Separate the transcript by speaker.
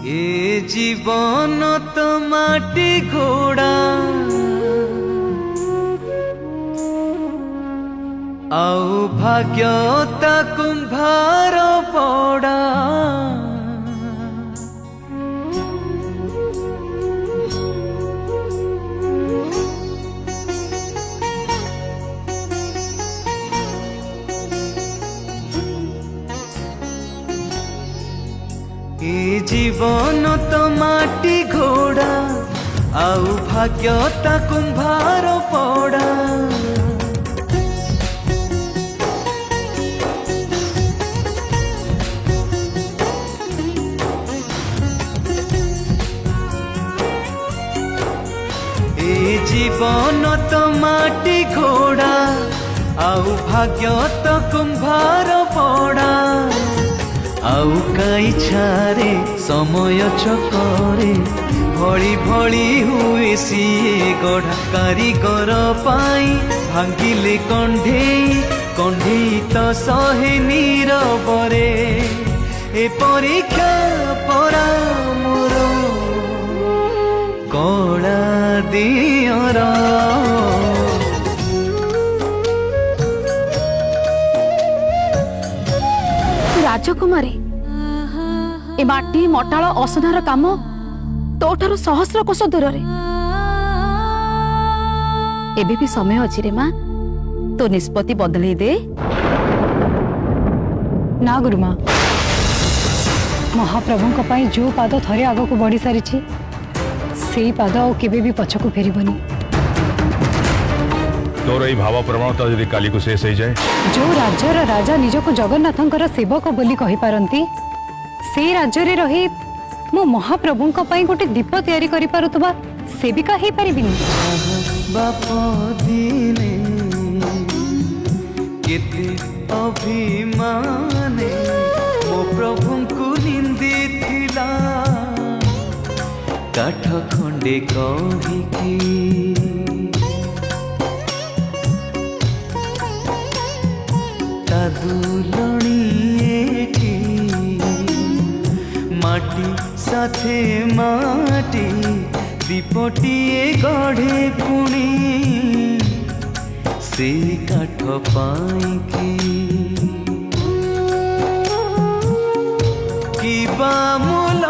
Speaker 1: ए जीवन तो माटी घोड़ा आउ भाग्यता कुंभार पड़ा ए जीवन तो माटी घोड़ा आउ भाग्यता कुंभार पड़ा ए जीवन तो माटी घोड़ा आउ भाग्यता कुंभार पड़ा आउ काई छारे समय चकरे भली भली हुए सीए गढ़ा कारीगर पाई भांगिले कंढेई कंढेई तो सहे नीरबरे ए परीक्षा परा मोर कला दियर
Speaker 2: राजकुमारी ए माटी मटाल असधार काम तोठार सहस्र कोश दूर एबे भी समय अच्छी रे माँ तो निष्पत्ति बदल दे
Speaker 3: ना गुरुमा महाप्रभु जो पाद थरे आग को बढ़ी सारी से पाद आउ केबे भी पछकु फेरबनी
Speaker 4: तोर यही भाव प्रवणता यदि काली को शेष हो जाए
Speaker 3: जो राज्यर राजा निजको जगन्नाथंकर सेवक बोली कहि पारंती से राज्य रे रही मो महाप्रभु गोटे दीप तैयारी करि पारुतबा सेविका हे परिबिनी
Speaker 1: बाप दिने केते अभिमाने मो प्रभु को निंदी थिला काठ खंडे कहिकी दुलणी एठी माटी साथे माटी दीपटिए गढ़े पुणी से काठ पाई कि बा मूल